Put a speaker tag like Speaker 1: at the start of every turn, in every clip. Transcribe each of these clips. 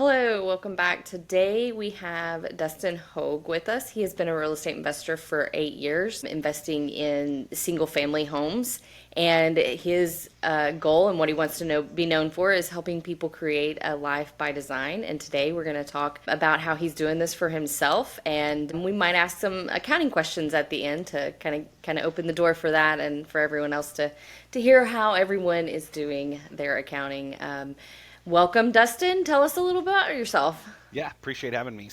Speaker 1: Hello, welcome back. Today we have Dustin Hoog with us. He has been a real estate investor for 8 years, investing in single family homes. And his goal and what he wants to be known for is helping people create a life by design. And today we're going to talk about how he's doing this for himself. And we might ask some accounting questions at the end to kind of open the door for that and for everyone else to hear how everyone is doing their accounting. Welcome, Dustin. Tell us a little bit about yourself.
Speaker 2: Yeah, appreciate having me.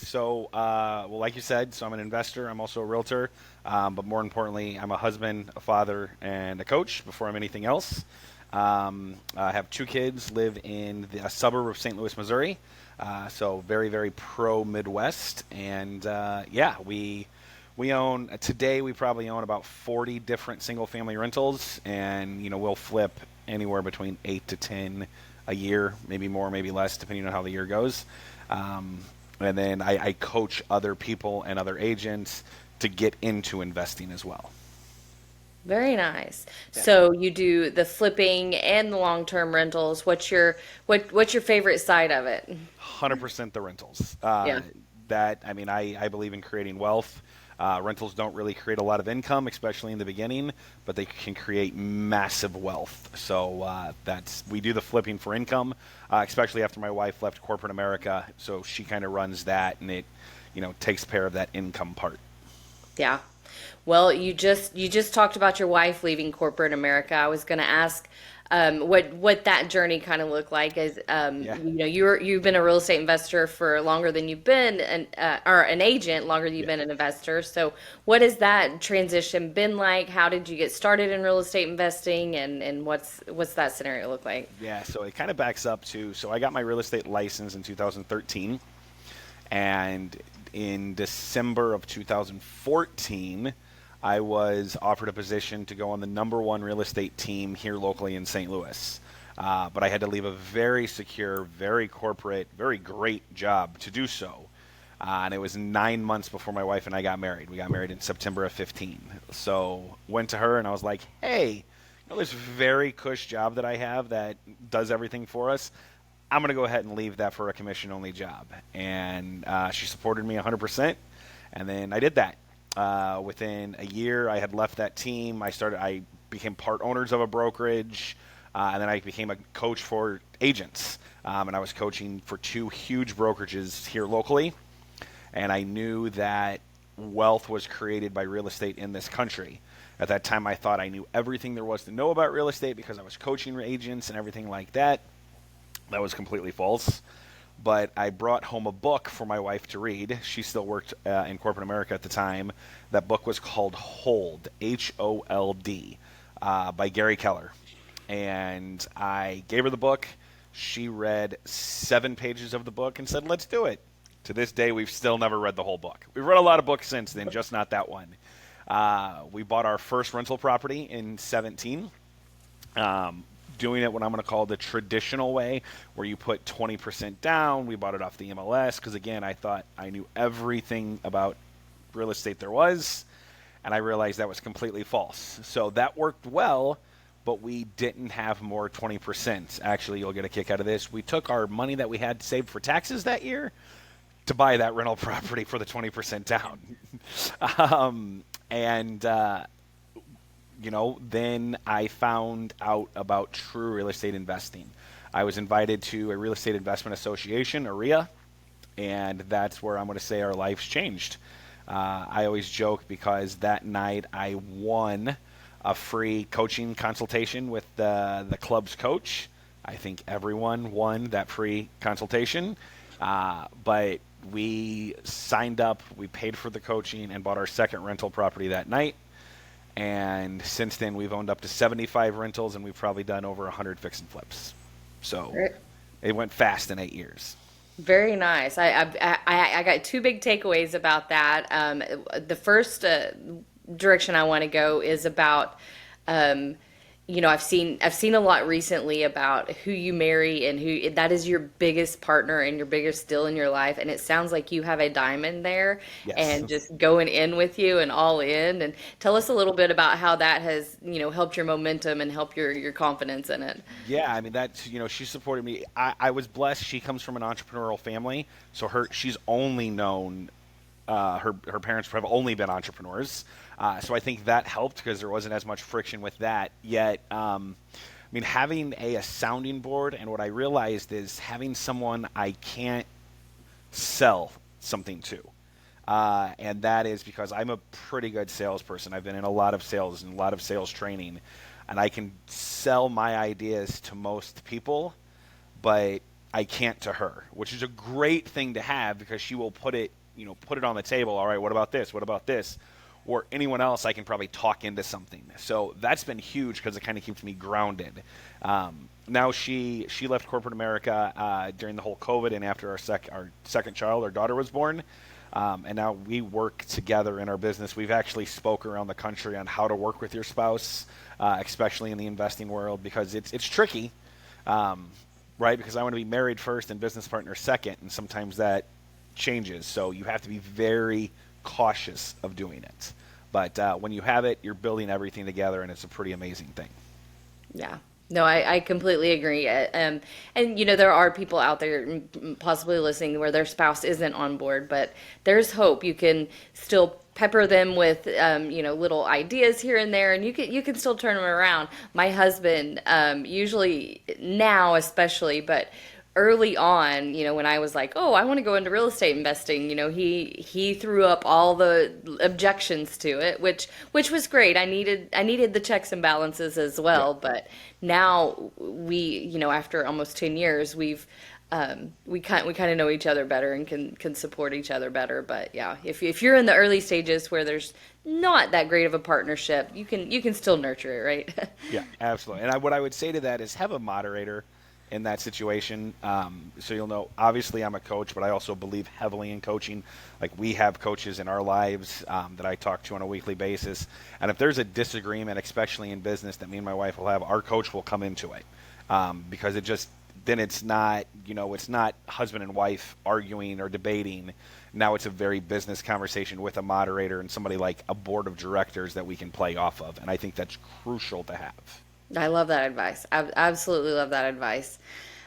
Speaker 2: Like you said, I'm an investor. I'm also a realtor, but more importantly, I'm a husband, a father, and a coach. Before I'm anything else, I have two kids. Live in a suburb of St. Louis, Missouri. So very, very pro Midwest, and we own today. We probably own about 40 different single family rentals, and we'll flip anywhere between 8 to 10 a year, maybe more, maybe less, depending on how the year goes. Um, and then I coach other people and other agents to get into investing as well.
Speaker 1: Very nice.
Speaker 2: Yeah.
Speaker 1: So you do the flipping and the long-term rentals. What's your favorite side of it?
Speaker 2: 100% the rentals.
Speaker 1: Yeah.
Speaker 2: I believe in creating wealth. Rentals don't really create a lot of income, especially in the beginning, but they can create massive wealth. So we do the flipping for income, especially after my wife left corporate America. So she kind of runs that, and it, takes care of that income part.
Speaker 1: Yeah. Well, you just talked about your wife leaving corporate America. I was going to ask what that journey kind of looked like. Is
Speaker 2: Yeah.
Speaker 1: you've been a real estate investor for longer than you've been or an agent longer than you've
Speaker 2: Yeah.
Speaker 1: been an investor. So what has that transition been like? How did you get started in real estate investing, and what's that scenario look like?
Speaker 2: Yeah, so it kind of backs up to so I got my real estate license in 2013, and in December of 2014, I was offered a position to go on the number one real estate team here locally in St. Louis. But I had to leave a very secure, very corporate, very great job to do so. And it was 9 months before my wife and I got married. We got married in September of 15. So went to her and I was like, hey, this very cush job that I have that does everything for us. I'm going to go ahead and leave that for a commission only job. And she supported me 100%. And then I did that. Within a year, I had left that team. I became part owners of a brokerage. And then I became a coach for agents. And I was coaching for two huge brokerages here locally. And I knew that wealth was created by real estate in this country. At that time, I thought I knew everything there was to know about real estate because I was coaching agents and everything like that. That was completely false. But I brought home a book for my wife to read. She still worked in corporate America at the time. That book was called Hold, Hold, by Gary Keller. And I gave her the book. She read 7 pages of the book and said, let's do it. To this day, we've still never read the whole book. We've read a lot of books since then, just not that one. We bought our first rental property in 17. Doing it what I'm going to call the traditional way, where you put 20% down. We bought it off the MLS because, again, I thought I knew everything about real estate there was, and I realized that was completely false. So that worked well, but we didn't have more 20%. Actually, you'll get a kick out of this. We took our money that we had saved for taxes that year to buy that rental property for the 20% down. And then I found out about true real estate investing. I was invited to a real estate investment association, REIA, and that's where I'm going to say our lives changed. I always joke because that night I won a free coaching consultation with the club's coach. I think everyone won that free consultation, but we signed up, we paid for the coaching, and bought our second rental property that night. And since then, we've owned up to 75 rentals, and we've probably done over 100 fix and flips. So
Speaker 1: Very,
Speaker 2: it went fast in 8 years.
Speaker 1: very nice. I got two big takeaways about that. The first direction I want to go is about um, I've seen a lot recently about who you marry and who that is your biggest partner and your biggest deal in your life. And it sounds like you have a diamond there
Speaker 2: Yes.
Speaker 1: and just going in with you and all in. And tell us a little bit about how that has, helped your momentum and help your confidence in it.
Speaker 2: Yeah, I mean that's she supported me. I was blessed. She comes from an entrepreneurial family, so she's only known her parents have only been entrepreneurs. So I think that helped because there wasn't as much friction with that. Yet, I mean, having a sounding board, and what I realized is having someone I can't sell something to. And that is because I'm a pretty good salesperson. I've been in a lot of sales and a lot of sales training, and I can sell my ideas to most people, but I can't to her, which is a great thing to have because she will put it on the table. All right, what about this? What about this? Or anyone else, I can probably talk into something. So that's been huge because it kind of keeps me grounded. Now she left corporate America during the whole COVID and after our second child, our daughter, was born. And now we work together in our business. We've actually spoke around the country on how to work with your spouse, especially in the investing world, because it's tricky, right? Because I want to be married first and business partner second, and sometimes that changes. So you have to be very cautious of doing it. But when you have it, you're building everything together, and it's a pretty amazing thing.
Speaker 1: Yeah. No, I completely agree. And there are people out there possibly listening where their spouse isn't on board, but there's hope. You can still pepper them with, little ideas here and there, and you can still turn them around. My husband, usually now especially, but early on, when I was like, "Oh, I want to go into real estate investing," he threw up all the objections to it, which was great. I needed the checks and balances as
Speaker 2: Yeah.
Speaker 1: well, but now after almost 10 years, we kind of know each other better and can support each other better. But yeah, if you're in the early stages where there's not that great of a partnership, you can still nurture it, right?
Speaker 2: Yeah, absolutely. And what I would say to that is have a moderator in that situation. So you'll know, obviously, I'm a coach, but I also believe heavily in coaching. Like we have coaches in our lives that I talk to on a weekly basis. And if there's a disagreement, especially in business, that me and my wife will have, our coach will come into it because then it's not, it's not husband and wife arguing or debating. Now it's a very business conversation with a moderator and somebody like a board of directors that we can play off of. And I think that's crucial to have.
Speaker 1: I love that advice. I absolutely love that advice.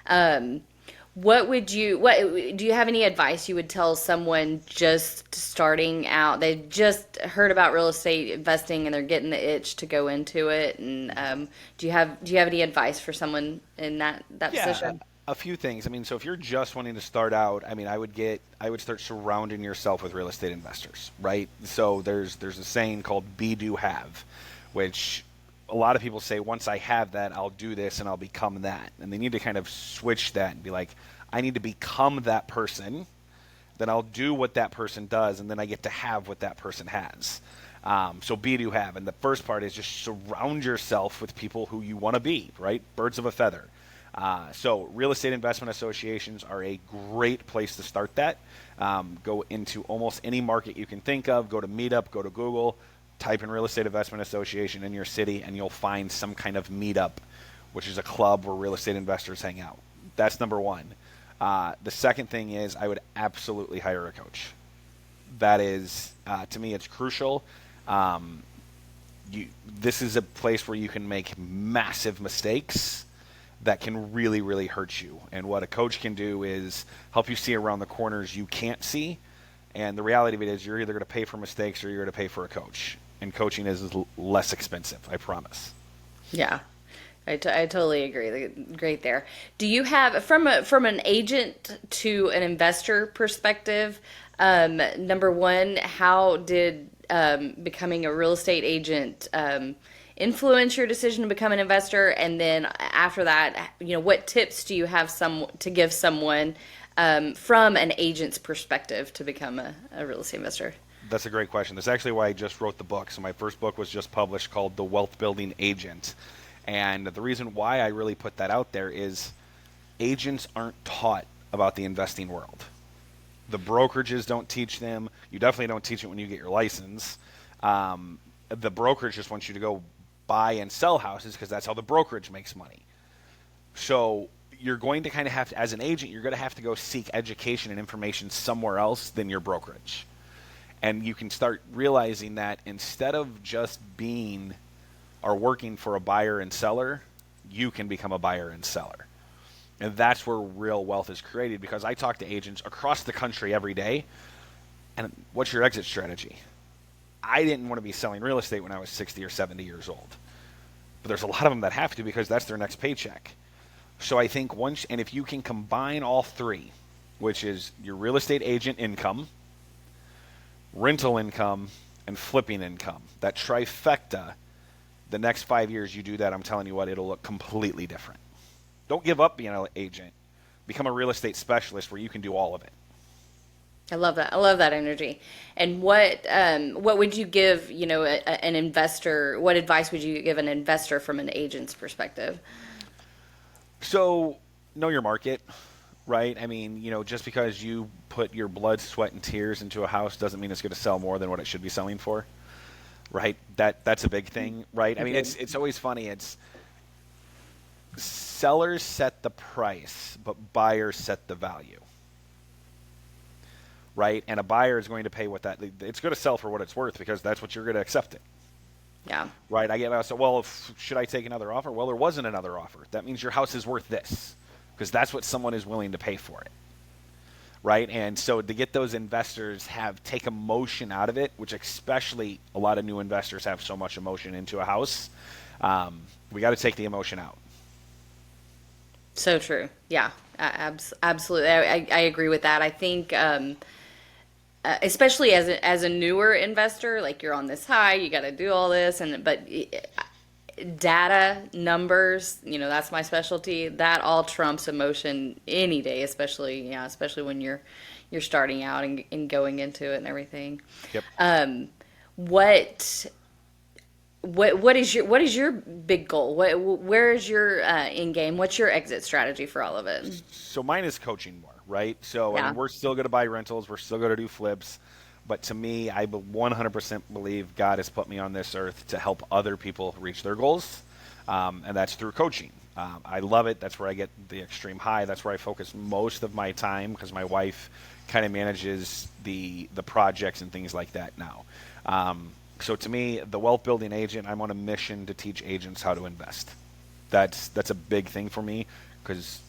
Speaker 1: Um, what do you have any advice you would tell someone just starting out? They just heard about real estate investing and they're getting the itch to go into it. And do you have any advice for someone in that
Speaker 2: Yeah,
Speaker 1: position?
Speaker 2: a few things. I mean, so if you're just wanting to start out, I mean, I would start surrounding yourself with real estate investors, right? So there's a saying called "be, do, have," which a lot of people say, once I have that, I'll do this and I'll become that. And they need to kind of switch that and be like, I need to become that person, then I'll do what that person does, and then I get to have what that person has. So be, do, have. And the first part is just surround yourself with people who you want to be, right? Birds of a feather. So real estate investment associations are a great place to start that. Go into almost any market you can think of. Go to Meetup, go to Google, type in real estate investment association in your city, and you'll find some kind of meetup, which is a club where real estate investors hang out. That's number one. The second thing is I would absolutely hire a coach. That is, to me, it's crucial. Um, this is a place where you can make massive mistakes that can really, really hurt you. And what a coach can do is help you see around the corners you can't see. And the reality of it is you're either going to pay for mistakes or you're going to pay for a coach. And coaching is less expensive, I promise.
Speaker 1: Yeah. I totally agree. Great there. Do you have from an agent to an investor perspective? Number one, how did becoming a real estate agent influence your decision to become an investor? And then after that, what tips do you have to give someone from an agent's perspective to become a real estate investor?
Speaker 2: That's a great question. That's actually why I just wrote the book. So my first book was just published called The Wealth Building Agent. And the reason why I really put that out there is agents aren't taught about the investing world. The brokerages don't teach them. You definitely don't teach it when you get your license. The brokerage just wants you to go buy and sell houses because that's how the brokerage makes money. So you're going to kind of have to, as an agent, you're going to have to go seek education and information somewhere else than your brokerage. And you can start realizing that instead of just being or working for a buyer and seller, you can become a buyer and seller. And that's where real wealth is created, because I talk to agents across the country every day. And what's your exit strategy? I didn't want to be selling real estate when I was 60 or 70 years old. But there's a lot of them that have to, because that's their next paycheck. So I think once, and if you can combine all three, which is your real estate agent income, rental income, and flipping income, that trifecta, the next 5 years you do that, I'm telling you what, it'll look completely different. Don't give up being an agent. Become a real estate specialist where you can do all of it.
Speaker 1: I love that. I love that energy. And what would you give, an investor, what advice would you give an investor from an agent's perspective?
Speaker 2: So know your market, right? I mean, just because you put your blood, sweat, and tears into a house doesn't mean it's going to sell more than what it should be selling for, right? That's a big thing, right? I mean, it's always funny. It's sellers set the price, but buyers set the value, right? And a buyer is going to pay what it's going to sell for what it's worth, because that's what you're going to accept it.
Speaker 1: Yeah.
Speaker 2: Right. I get asked, well, should I take another offer? Well, there wasn't another offer. That means your house is worth this, because that's what someone is willing to pay for it. Right. And so to get those investors take emotion out of it, which especially a lot of new investors have so much emotion into a house, we got to take the emotion out.
Speaker 1: So true. Yeah, absolutely. I agree with that. I think, especially as a newer investor, like you're on this high, you got to do all this, but data, numbers, that's my specialty. That all trumps emotion any day, especially when you're starting out and going into it and everything.
Speaker 2: Yep.
Speaker 1: What is your big goal? Where is your end game? What's your exit strategy for all of it?
Speaker 2: So mine is coaching more, right? So I
Speaker 1: Yeah.
Speaker 2: mean, we're still going to buy rentals. We're still going to do flips. But to me, I 100% believe God has put me on this earth to help other people reach their goals. And that's through coaching. I love it. That's where I get the extreme high. That's where I focus most of my time, because my wife kind of manages the projects and things like that now. So to me, the wealth building agent, I'm on a mission to teach agents how to invest. That's a big thing for me, because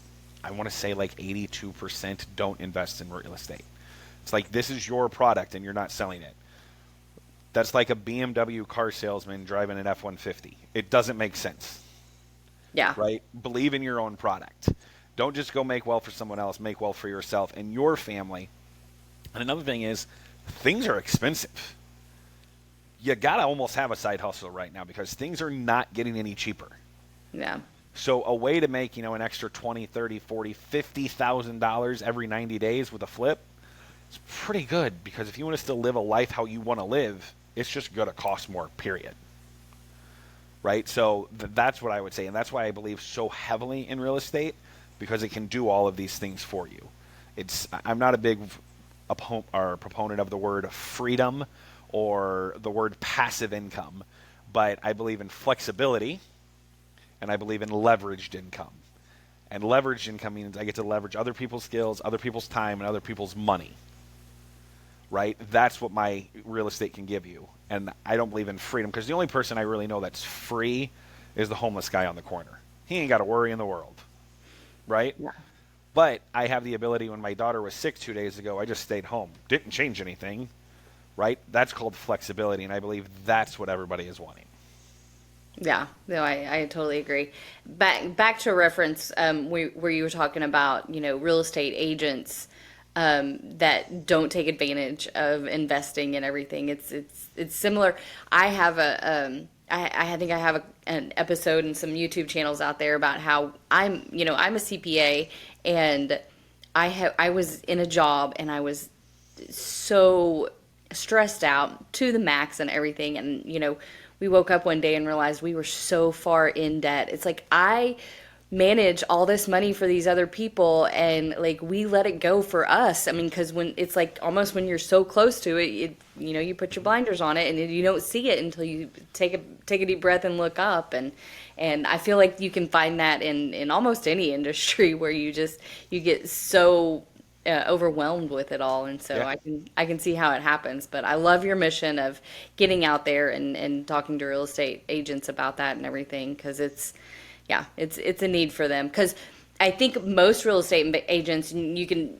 Speaker 2: I want to say like 82% don't invest in real estate. It's like, this is your product and you're not selling it. That's like a BMW car salesman driving an F-150. It doesn't make sense.
Speaker 1: Yeah.
Speaker 2: Right? Believe in your own product. Don't just go make wealth for someone else. Make wealth for yourself and your family. And another thing is, things are expensive. You got to almost have a side hustle right now, because things are not getting any cheaper.
Speaker 1: Yeah.
Speaker 2: So a way to make, an extra $20, $30, $40, $50,000 every 90 days with a flip, it's pretty good, because if you want to still live a life how you want to live, it's just going to cost more, period. Right? So that's what I would say. And that's why I believe so heavily in real estate, because it can do all of these things for you. I'm not a big proponent of the word freedom or the word passive income, but I believe in flexibility, and I believe in leveraged income. And leveraged income means I get to leverage other people's skills, other people's time, and other people's money. Right? That's what my real estate can give you. And I don't believe in freedom, because the only person I really know that's free is the homeless guy on the corner. He ain't got a worry in the world. Right?
Speaker 1: Yeah.
Speaker 2: But I have the ability, when my daughter was sick 2 days ago, I just stayed home. Didn't change anything. Right? That's called flexibility, and I believe that's what everybody is wanting.
Speaker 1: Yeah, no, I totally agree. Back to a reference where you were talking about, real estate agents that don't take advantage of investing and everything. It's similar. I have I think I have an episode and some YouTube channels out there about how I'm a CPA, and I was in a job, and I was so stressed out to the max and everything, and we woke up one day and realized we were so far in debt. It's like I manage all this money for these other people, and like we let it go for us. I mean, because when it's like almost when you're so close to it, you put your blinders on it and you don't see it until you take a deep breath and look up. And I feel like you can find that in almost any industry where you get so overwhelmed with it all. And so
Speaker 2: Yeah.
Speaker 1: I can see how it happens. But I love your mission of getting out there and talking to real estate agents about that and everything, because it's a need for them. Because I think most real estate agents, and you can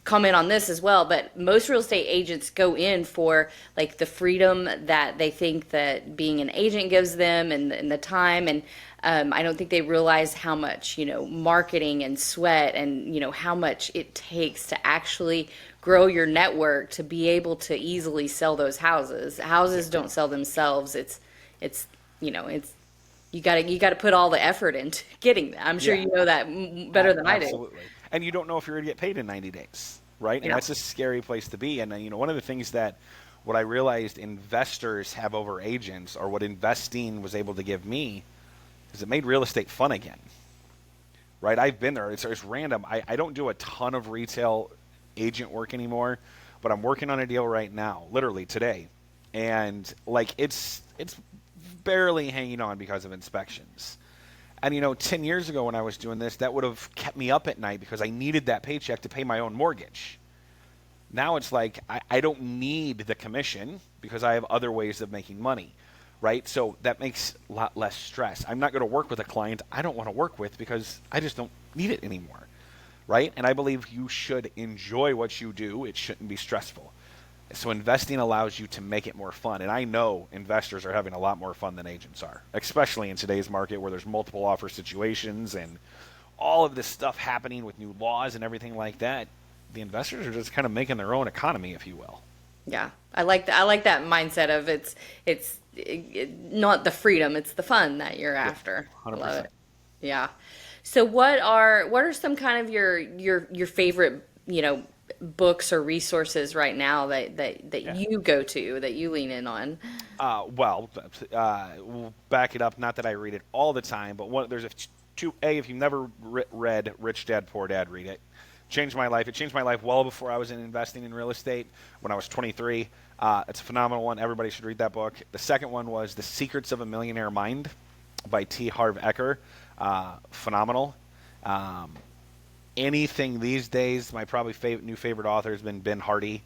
Speaker 1: comment on this as well, but most real estate agents go in for like the freedom that they think that being an agent gives them, and the time. And I don't think they realize how much, marketing and sweat and, how much it takes to actually grow your network to be able to easily sell those houses. Houses don't sell themselves. It's, it's, you got to put all the effort into getting that. I'm sure
Speaker 2: Yeah.
Speaker 1: you know that better than I do.
Speaker 2: Absolutely. And you don't know if you're going to get paid in 90 days, right? And
Speaker 1: Yeah.
Speaker 2: that's a scary place to be. And, one of the things that what I realized investors have over agents, or what investing was able to give me, is it made real estate fun again, right? I've been there. It's random. I don't do a ton of retail agent work anymore, but I'm working on a deal right now, literally today. And, like, it's barely hanging on because of inspections. And 10 years ago when I was doing this, that would have kept me up at night because I needed that paycheck to pay my own mortgage. Now it's like I don't need the commission because I have other ways of making money, right? So that makes a lot less stress. I'm not going to work with a client I don't want to work with because I just don't need it anymore, right? And I believe you should enjoy what you do. It shouldn't be stressful. So investing allows you to make it more fun. And I know investors are having a lot more fun than agents are, especially in today's market where there's multiple offer situations and all of this stuff happening with new laws and everything like that. The investors are just kind of making their own economy, if you will.
Speaker 1: Yeah, I like that mindset of not the freedom, it's the fun that you're
Speaker 2: Yeah,
Speaker 1: after. I love
Speaker 2: 100%.
Speaker 1: it. Yeah. So what are some kind of your favorite, books or resources right now that
Speaker 2: Yeah.
Speaker 1: you go to, that you lean in on?
Speaker 2: We'll back it up. Not that I read it all the time, but there's if you've never read Rich Dad Poor Dad, read it. Changed my life. It changed my life well before I was investing in real estate when I was 23. It's a phenomenal one. Everybody should read that book. The second one was The Secrets of a Millionaire Mind by T. Harv Eker. Phenomenal. Anything these days, my probably new favorite author has been Ben Hardy.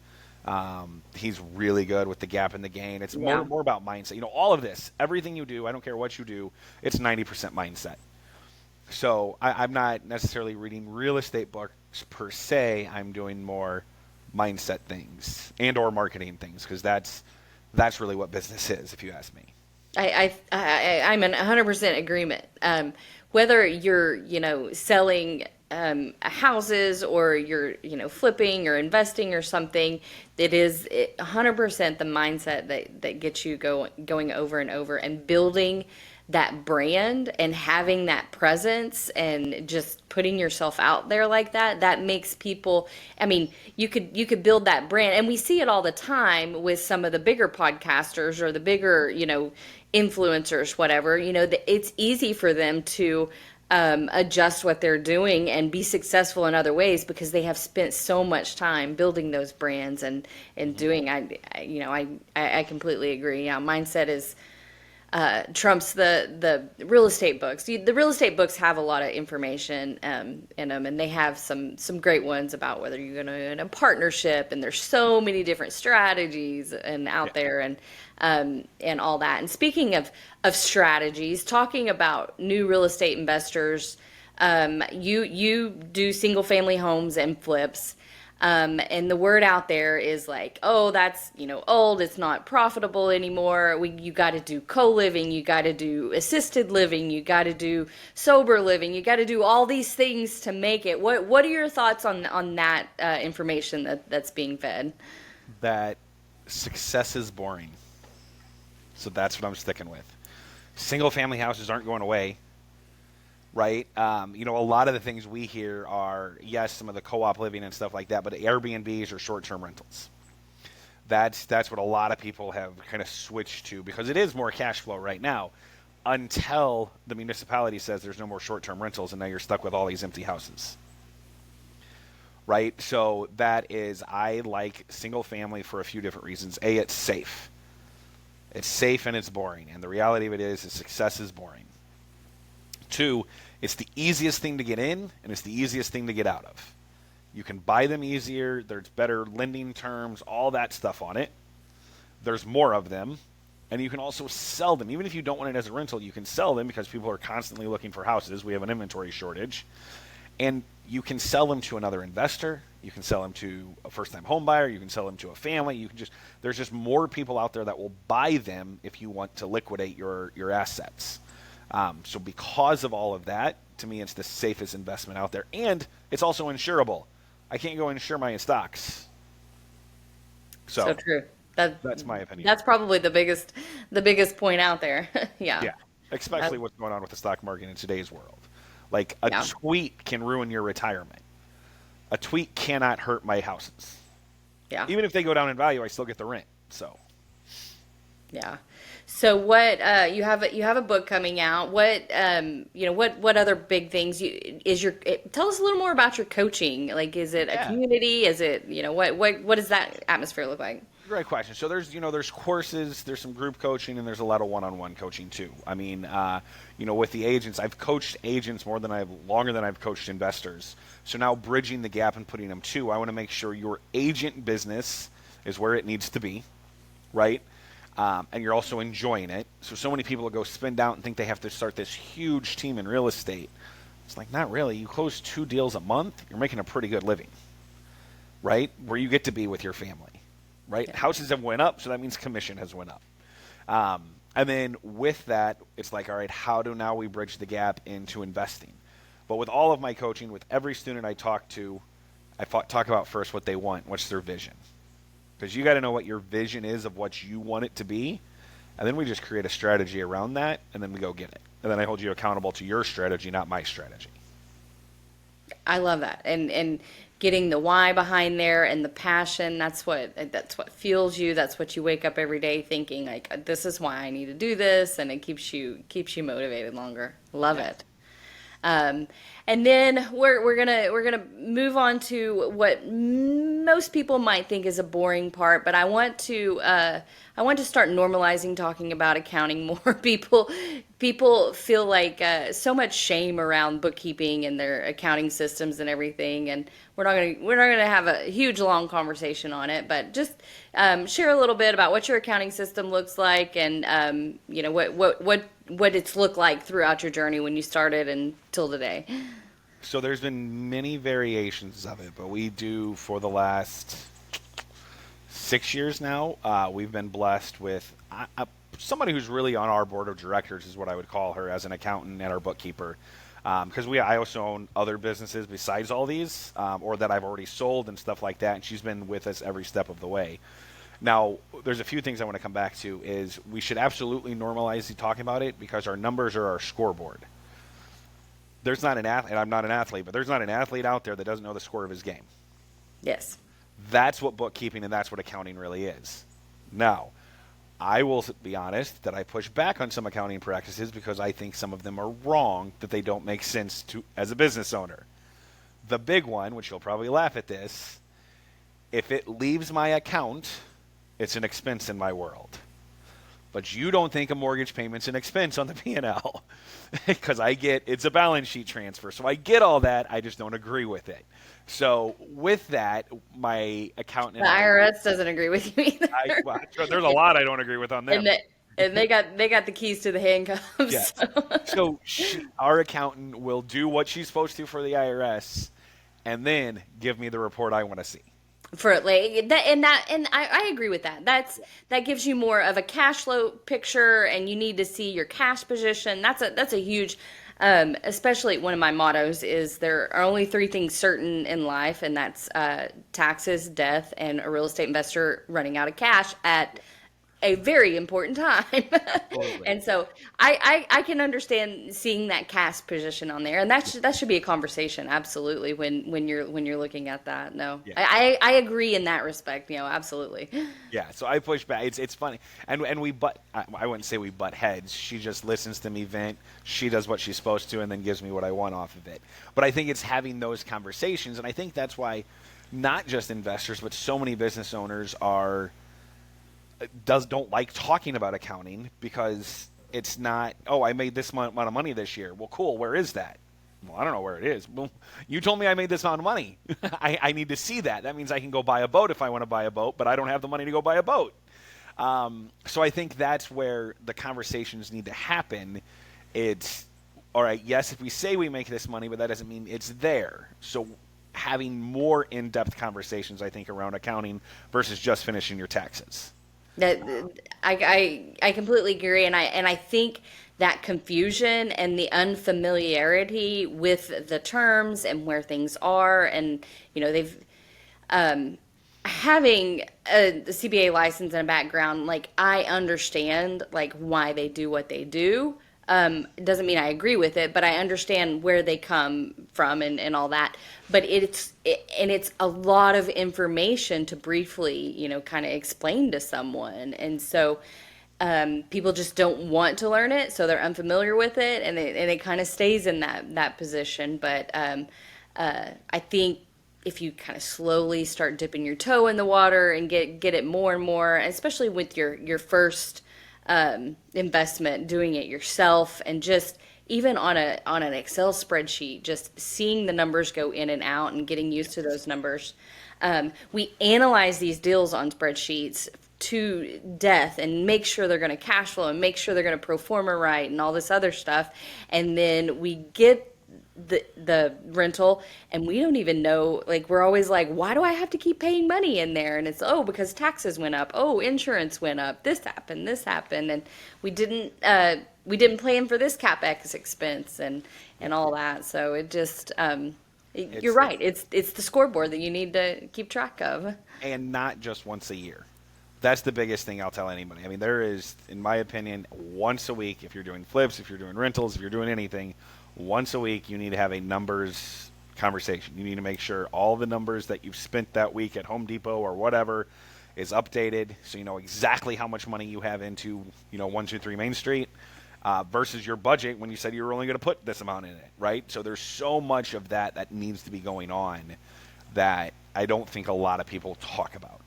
Speaker 2: He's really good with The Gap and the Gain. It's
Speaker 1: Yeah.
Speaker 2: more about mindset. All of this, everything you do, I don't care what you do, it's 90% mindset. So I'm not necessarily reading real estate books per se. I'm doing more mindset things or marketing things, because that's really what business is, if you ask me.
Speaker 1: I'm in 100% agreement. Whether you're, selling houses, or you're, flipping or investing or something, it is 100% the mindset that gets you going over and over and building that brand and having that presence and just putting yourself out there like that makes people. I mean, you could build that brand, and we see it all the time with some of the bigger podcasters or the bigger, influencers, whatever. It's easy for them to adjust what they're doing and be successful in other ways because they have spent so much time building those brands and doing. I completely agree. Yeah, mindset is trumps the real estate books. The real estate books have a lot of information in them, and they have some great ones about whether you're going to in a partnership, and there's so many different strategies and
Speaker 2: Yeah.
Speaker 1: out there, and all that. And speaking of strategies, talking about new real estate investors, you do single family homes and flips. And the word out there is like, oh, that's, old. It's not profitable anymore. You got to do co-living. You got to do assisted living. You got to do sober living. You got to do all these things to make it. What are your thoughts on that information that's being fed?
Speaker 2: That success is boring. So that's what I'm sticking with. Single family houses aren't going away, right? A lot of the things we hear are, yes, some of the co-op living and stuff like that, but Airbnbs or short-term rentals. That's what a lot of people have kind of switched to, because it is more cash flow right now. until the municipality says there's no more short-term rentals, and now you're stuck with all these empty houses. Right? So that is, I like single family for a few different reasons. A, it's safe. It's safe and it's boring. And the reality of it is success is boring. Two, it's the easiest thing to get in, and it's the easiest thing to get out of. You can buy them easier. There's better lending terms, all that stuff on it. There's more of them. And you can also sell them. Even if you don't want it as a rental, you can sell them because people are constantly looking for houses. We have an inventory shortage. And you can sell them to another investor. You can sell them to a first-time home buyer. You can sell them to a family. You can there's just more people out there that will buy them if you want to liquidate your assets. So because of all of that, to me, it's the safest investment out there. And it's also insurable. I can't go insure my stocks.
Speaker 1: So true.
Speaker 2: That's my opinion.
Speaker 1: That's probably the biggest point out there. Yeah.
Speaker 2: Yeah. Especially what's going on with the stock market in today's world. Like a tweet can ruin your retirement. A tweet cannot hurt my houses.
Speaker 1: Yeah.
Speaker 2: Even if they go down in value, I still get the rent. So.
Speaker 1: Yeah. So what you have a book coming out. What what other big things tell us a little more about your coaching. Like, is it a community? Is it what does that atmosphere look like?
Speaker 2: Great question. So there's courses, there's some group coaching, and there's a lot of one-on-one coaching too. I mean, with the agents, I've coached agents longer than I've coached investors. So now bridging the gap and putting them to, I want to make sure your agent business is where it needs to be, right? And you're also enjoying it. So many people will go spend out and think they have to start this huge team in real estate. It's like, not really. You close 2 deals a month, you're making a pretty good living, right? Where you get to be with your family. Right? Yeah. Houses have went up, so that means commission has went up. And then with that, it's like, all right, how do now we bridge the gap into investing? But with all of my coaching, with every student I talk to, I talk about first what they want, what's their vision. Because you got to know what your vision is of what you want it to be, and then we just create a strategy around that, and then we go get it. And then I hold you accountable to your strategy, not my strategy.
Speaker 1: I love that. And getting the why behind there and the passion, that's what fuels you. That's what you wake up every day thinking, like, this is why I need to do this, and it keeps you motivated longer. Love it. And then we're gonna move on to what most people might think is a boring part, but I want to start normalizing talking about accounting more. People feel like so much shame around bookkeeping and their accounting systems and everything, and we're not gonna have a huge long conversation on it, but just share a little bit about what your accounting system looks like, and what it's looked like throughout your journey when you started until today.
Speaker 2: So there's been many variations of it, but we do for the last 6 years now. We've been blessed with somebody who's really on our board of directors is what I would call her, as an accountant and our bookkeeper. Because I also own other businesses besides all these, or that I've already sold and stuff like that, and she's been with us every step of the way. Now, there's a few things I want to come back to. Is we should absolutely normalize talking about it, because our numbers are our scoreboard. There's not an athlete, and I'm not an athlete, but there's not an athlete out there that doesn't know the score of his game.
Speaker 1: Yes.
Speaker 2: That's what bookkeeping and that's what accounting really is. Now, I will be honest that I push back on some accounting practices because I think some of them are wrong, that they don't make sense to as a business owner. The big one, which you'll probably laugh at this, if it leaves my account, it's an expense in my world. But you don't think a mortgage payment's an expense on the P&L because it's a balance sheet transfer. So I get all that. I just don't agree with it. So with that, my accountant...
Speaker 1: The IRS doesn't agree with you either.
Speaker 2: There's a lot I don't agree with on them.
Speaker 1: And they got the keys to the handcuffs.
Speaker 2: Yes. So our accountant will do what she's supposed to for the IRS and then give me the report I want to see.
Speaker 1: For like that, and I agree with that. That gives you more of a cash flow picture, and you need to see your cash position. That's a huge, especially one of my mottos is there are only 3 things certain in life, and that's taxes, death, and a real estate investor running out of cash at a very important time.
Speaker 2: Absolutely.
Speaker 1: And so I can understand seeing that cast position on there, and that should be a conversation, absolutely, when you're looking at that. No,
Speaker 2: Yeah.
Speaker 1: I agree in that respect. Absolutely.
Speaker 2: Yeah, so I push back. It's funny, and we butt. I wouldn't say we butt heads. She just listens to me vent. She does what she's supposed to, and then gives me what I want off of it. But I think it's having those conversations, and I think that's why not just investors, but so many business owners don't like talking about accounting because it's not. Oh, I made this amount of money this year. Well, cool. Where is that? Well, I don't know where it is. Well, you told me I made this amount of money. I need to see that. That means I can go buy a boat if I want to buy a boat, but I don't have the money to go buy a boat. So I think that's where the conversations need to happen. It's all right. Yes, if we say we make this money, but that doesn't mean it's there. So having more in-depth conversations, I think, around accounting versus just finishing your taxes.
Speaker 1: That I completely agree, and I think that confusion and the unfamiliarity with the terms and where things are, and they've having the CBA license and a background, like I understand like why they do what they do. It doesn't mean I agree with it, but I understand where they come from and all that. But it's a lot of information to briefly, kind of explain to someone. And so people just don't want to learn it, so they're unfamiliar with it, and it kind of stays in that position. But I think if you kind of slowly start dipping your toe in the water and get it more and more, especially with your first investment, doing it yourself, and just even on an Excel spreadsheet, just seeing the numbers go in and out and getting used to those numbers. We analyze these deals on spreadsheets to death and make sure they're going to cash flow and make sure they're going to pro forma right and all this other stuff, and then we get the rental, and we don't even know, like we're always like, why do I have to keep paying money in there? And it's, oh, because taxes went up, oh, insurance went up, this happened, and we didn't plan for this capex expense and all that. So it just you're
Speaker 2: It's
Speaker 1: right, it's the scoreboard that you need to keep track of.
Speaker 2: and not just once a year. That's the biggest thing I'll tell anybody. I mean, there is, in my opinion, once a week, if you're doing flips, if you're doing rentals, if you're doing anything, once a week you need to have a numbers conversation. You need to make sure all the numbers that you've spent that week at Home Depot or whatever is updated, so you know exactly how much money you have into 123 Main Street versus your budget when you said you were only going to put this amount in it, right? So there's so much of that needs to be going on that I don't think a lot of people talk about.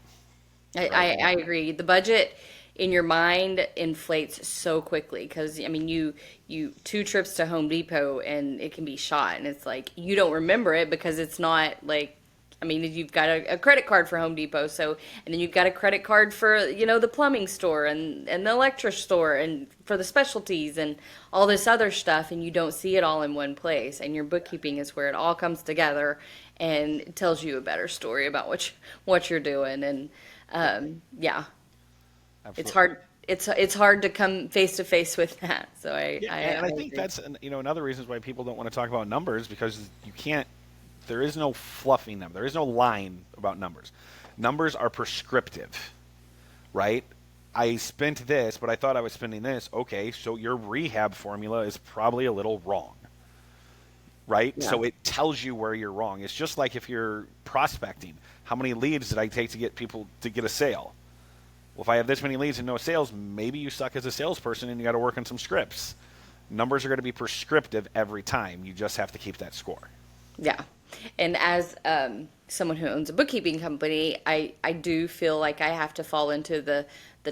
Speaker 2: Right?
Speaker 1: I agree. The budget in your mind inflates so quickly because I mean you two trips to Home Depot and it can be shot, and it's like you don't remember it because it's not like, I mean, you've got a credit card for Home Depot, so, and then you've got a credit card for the plumbing store and the electric store and for the specialties and all this other stuff, and you don't see it all in one place. And your bookkeeping is where it all comes together and tells you a better story about what you're doing. And yeah, it's
Speaker 2: Absolutely.
Speaker 1: hard. It's hard to come face to face with that. So
Speaker 2: Yeah,
Speaker 1: I
Speaker 2: and I think
Speaker 1: agree.
Speaker 2: that's another reason why people don't want to talk about numbers because you can't. There is no fluffing them. There is no line about numbers. Numbers are prescriptive, right? I spent this, but I thought I was spending this. Okay, so your rehab formula is probably a little wrong, right?
Speaker 1: Yeah.
Speaker 2: So it tells you where you're wrong. It's just like if you're prospecting. How many leads did I take to get people to get a sale? Well, if I have this many leads and no sales, maybe you suck as a salesperson and you got to work on some scripts. Numbers are going to be prescriptive every time. You just have to keep that score.
Speaker 1: Yeah. And as someone who owns a bookkeeping company, I do feel like I have to fall into the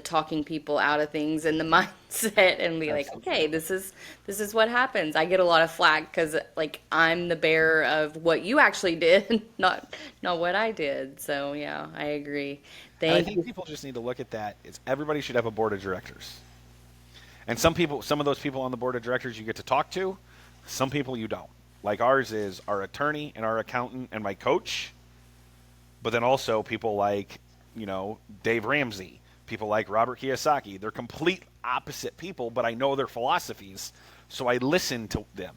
Speaker 1: talking people out of things and the mindset and be like,
Speaker 2: Absolutely.
Speaker 1: okay, this is what happens. I get a lot of flack because like I'm the bearer of what you actually did, not what I did. So yeah, I agree.
Speaker 2: And I
Speaker 1: Thank
Speaker 2: think
Speaker 1: you.
Speaker 2: people just need to look at that. It's everybody should have a board of directors. And some of those people on the board of directors you get to talk to, some people you don't. Like ours is our attorney and our accountant and my coach, but then also people like, Dave Ramsey, people like Robert Kiyosaki. They're complete opposite people, but I know their philosophies, so I listen to them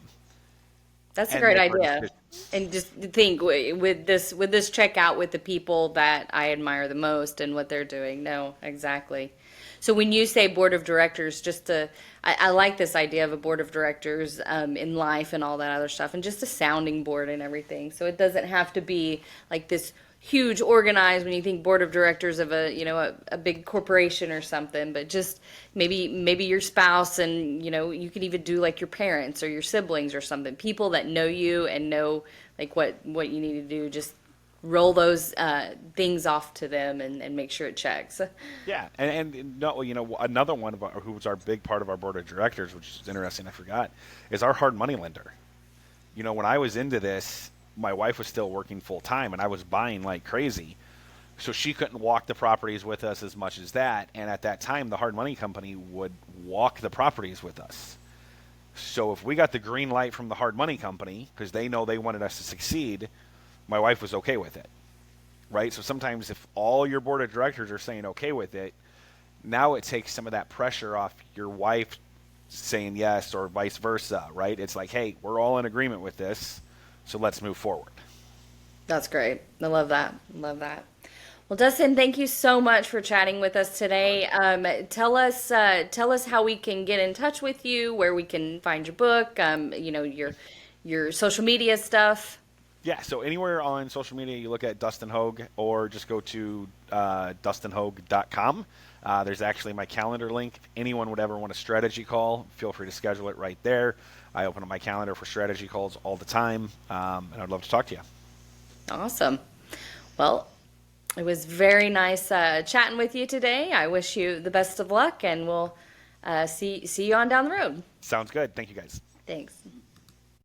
Speaker 1: That's a
Speaker 2: and
Speaker 1: great
Speaker 2: make our
Speaker 1: idea.
Speaker 2: decisions.
Speaker 1: And just think with this check out with the people that I admire the most and what they're doing. No, exactly. So when you say board of directors, I like this idea of a board of directors in life and all that other stuff, and just a sounding board and everything. So it doesn't have to be like this huge organized when you think board of directors of a big corporation or something, but just maybe your spouse, and you could even do like your parents or your siblings or something, people that know you and know like what you need to do. Just roll those things off to them and make sure it checks.
Speaker 2: Yeah, and no, another one of who's our big part of our board of directors, which is interesting, I forgot, is our hard money lender. When I was into this, my wife was still working full time, and I was buying like crazy. So she couldn't walk the properties with us as much as that. And at that time, the hard money company would walk the properties with us. So if we got the green light from the hard money company, because they know they wanted us to succeed, my wife was okay with it. Right? So sometimes if all your board of directors are saying okay with it, now it takes some of that pressure off your wife saying yes, or vice versa, right? It's like, hey, we're all in agreement with this, so let's move forward.
Speaker 1: That's great. I love that. Love that. Well, Dustin, thank you so much for chatting with us today. Tell us how we can get in touch with you, where we can find your book, your social media stuff.
Speaker 2: Yeah, so anywhere on social media, you look at Dustin Hoog, or just go to dustinhoag.com. There's actually my calendar link. If anyone would ever want a strategy call, feel free to schedule it right there. I open up my calendar for strategy calls all the time, and I'd love to talk to you.
Speaker 1: Awesome. Well, it was very nice chatting with you today. I wish you the best of luck, and we'll see you on down the road.
Speaker 2: Sounds good. Thank you, guys.
Speaker 1: Thanks.